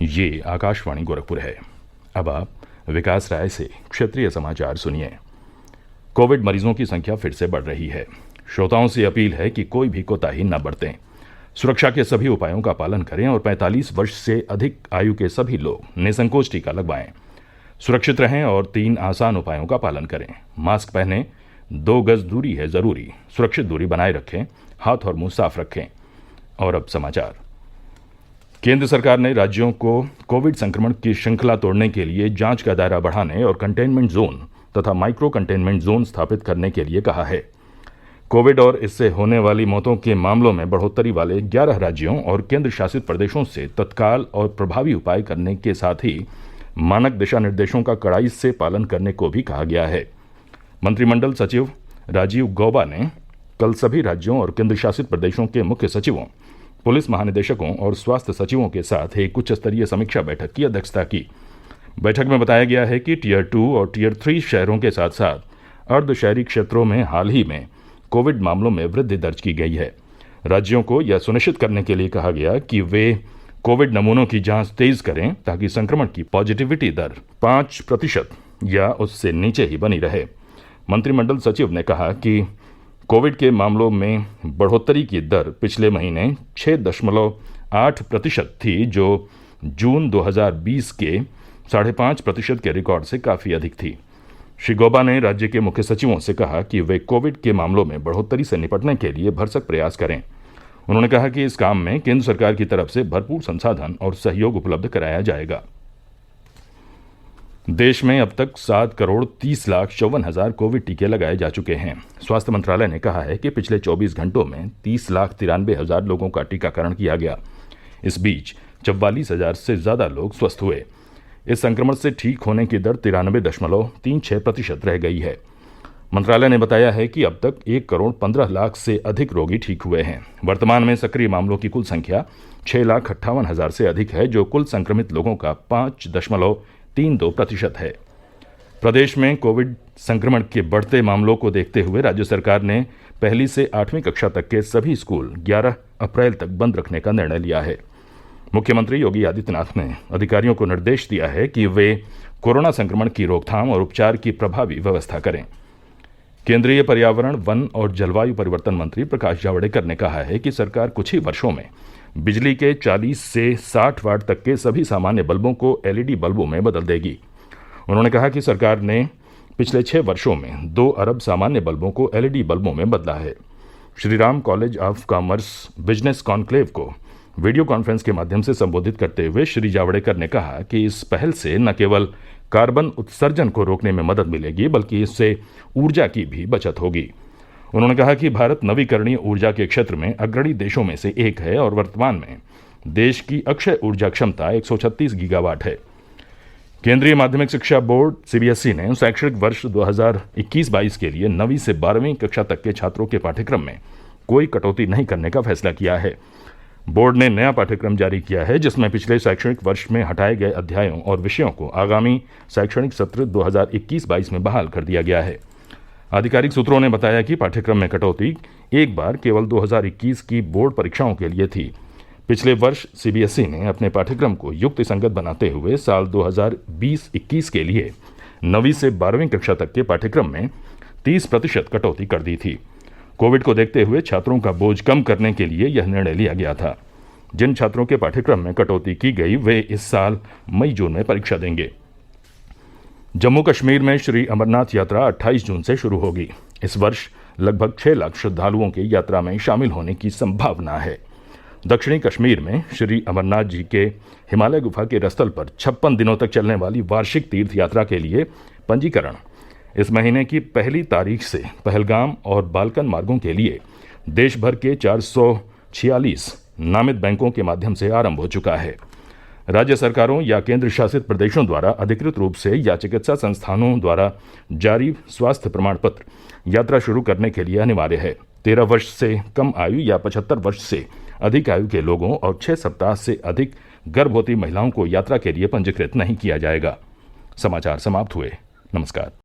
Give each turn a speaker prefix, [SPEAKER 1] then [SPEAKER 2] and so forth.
[SPEAKER 1] ये आकाशवाणी गोरखपुर है। अब आप विकास राय से क्षेत्रीय समाचार सुनिए। कोविड मरीजों की संख्या फिर से बढ़ रही है। श्रोताओं से अपील है कि कोई भी कोताही न बरतें, सुरक्षा के सभी उपायों का पालन करें और 45 वर्ष से अधिक आयु के सभी लोग निसंकोच टीका लगवाएं। सुरक्षित रहें और 3 आसान उपायों का पालन करें। मास्क पहनें, 2 गज दूरी है जरूरी, सुरक्षित दूरी बनाए रखें, हाथ और मुंह साफ रखें। और अब समाचार। केंद्र सरकार ने राज्यों को कोविड संक्रमण की श्रृंखला तोड़ने के लिए जांच का दायरा बढ़ाने और कंटेनमेंट जोन तथा माइक्रो कंटेनमेंट जोन स्थापित करने के लिए कहा है। कोविड और इससे होने वाली मौतों के मामलों में बढ़ोतरी वाले 11 राज्यों और केंद्र शासित प्रदेशों से तत्काल और प्रभावी उपाय करने के साथ ही मानक दिशा निर्देशों का कड़ाई से पालन करने को भी कहा गया है। मंत्रिमंडल सचिव राजीव गौबा ने कल सभी राज्यों और केंद्र शासित प्रदेशों के मुख्य सचिवों, पुलिस महानिदेशकों और स्वास्थ्य सचिवों के साथ एक उच्च स्तरीय समीक्षा बैठक की अध्यक्षता की। बैठक में बताया गया है कि टियर 2 और टियर 3 शहरों के साथ साथ अर्ध शहरी क्षेत्रों में हाल ही में कोविड मामलों में वृद्धि दर्ज की गई है। राज्यों को यह सुनिश्चित करने के लिए कहा गया कि वे कोविड नमूनों की जांच तेज करें ताकि संक्रमण की पॉजिटिविटी दर 5% या उससे नीचे ही बनी रहे। मंत्रिमंडल सचिव ने कहा कि कोविड के मामलों में बढ़ोतरी की दर पिछले महीने 6.8% थी, जो जून 2020 के 5.5% के रिकॉर्ड से काफ़ी अधिक थी। श्री गौबा ने राज्य के मुख्य सचिवों से कहा कि वे कोविड के मामलों में बढ़ोतरी से निपटने के लिए भरसक प्रयास करें। उन्होंने कहा कि इस काम में केंद्र सरकार की तरफ से भरपूर संसाधन और सहयोग उपलब्ध कराया जाएगा। देश में अब तक 7,30,54,000 कोविड टीके लगाए जा चुके हैं। स्वास्थ्य मंत्रालय ने कहा है कि पिछले 24 घंटों में 30,93,000 लोगों का टीकाकरण किया गया। इस बीच 44,000 से ज़्यादा लोग स्वस्थ हुए। इस संक्रमण से ठीक होने की दर 93.36% रह गई है। मंत्रालय ने बताया है कि अब तक 1,15,00,000 से अधिक रोगी ठीक हुए हैं। वर्तमान में सक्रिय मामलों की कुल संख्या 6,58,000 से अधिक है, जो कुल संक्रमित लोगों का 5.32% है। प्रदेश में कोविड संक्रमण के बढ़ते मामलों को देखते हुए राज्य सरकार ने 1ली से 8वीं कक्षा तक के सभी स्कूल 11 अप्रैल तक बंद रखने का निर्णय लिया है। मुख्यमंत्री योगी आदित्यनाथ ने अधिकारियों को निर्देश दिया है कि वे कोरोना संक्रमण की रोकथाम और उपचार की प्रभावी व्यवस्था करें। केंद्रीय पर्यावरण, वन और जलवायु परिवर्तन मंत्री प्रकाश जावड़ेकर ने कहा है कि सरकार कुछ ही वर्षों में बिजली के 40 से 60 वाट तक के सभी सामान्य बल्बों को LED बल्बों में बदल देगी। उन्होंने कहा कि सरकार ने पिछले 6 वर्षों में 2 अरब सामान्य बल्बों को LED बल्बों में बदला है। Shriram college of commerce business conclave को वीडियो कॉन्फ्रेंस के माध्यम से संबोधित करते हुए श्री जावड़ेकर ने कहा कि इस पहल से न केवल कार्बन उत्सर्जन को रोकने में मदद मिलेगी, बल्कि इससे ऊर्जा की भी बचत होगी। उन्होंने कहा कि भारत नवीकरणीय ऊर्जा के क्षेत्र में अग्रणी देशों में से एक है और वर्तमान में देश की अक्षय ऊर्जा क्षमता 136 गीगावाट है। केंद्रीय माध्यमिक शिक्षा बोर्ड CBSE ने शैक्षणिक वर्ष 2021-22 के लिए 9वीं से 12वीं कक्षा तक के छात्रों के पाठ्यक्रम में कोई कटौती नहीं करने का फैसला किया है। बोर्ड ने नया पाठ्यक्रम जारी किया है, जिसमें पिछले शैक्षणिक वर्ष में हटाए गए अध्यायों और विषयों को आगामी शैक्षणिक सत्र 2021-22 में बहाल कर दिया गया है। आधिकारिक सूत्रों ने बताया कि पाठ्यक्रम में कटौती एक बार केवल 2021 की बोर्ड परीक्षाओं के लिए थी। पिछले वर्ष CBSE ने अपने पाठ्यक्रम को युक्तिसंगत बनाते हुए साल 2020-21 के लिए 9वीं से 12वीं कक्षा तक के पाठ्यक्रम में 30% कटौती कर दी थी। कोविड को देखते हुए छात्रों का बोझ कम करने के लिए यह निर्णय लिया गया था। जिन छात्रों के पाठ्यक्रम में कटौती की गई, वे इस साल मई-जून में परीक्षा देंगे। जम्मू कश्मीर में श्री अमरनाथ यात्रा 28 जून से शुरू होगी। इस वर्ष लगभग 6 लाख श्रद्धालुओं के यात्रा में शामिल होने की संभावना है। दक्षिणी कश्मीर में श्री अमरनाथ जी के हिमालय गुफा के रस्थल पर 56 दिनों तक चलने वाली वार्षिक तीर्थ यात्रा के लिए पंजीकरण इस महीने की 1 तारीख से पहलगाम और बाल्कन मार्गों के लिए देश भर के 446 नामित बैंकों के माध्यम से आरंभ हो चुका है। राज्य सरकारों या केंद्र शासित प्रदेशों द्वारा अधिकृत रूप से या चिकित्सा संस्थानों द्वारा जारी स्वास्थ्य प्रमाण पत्र यात्रा शुरू करने के लिए अनिवार्य है। 13 वर्ष से कम आयु या 75 वर्ष से अधिक आयु के लोगों और 6 सप्ताह से अधिक गर्भवती महिलाओं को यात्रा के लिए पंजीकृत नहीं किया जाएगा। समाचार समाप्त हुए। नमस्कार।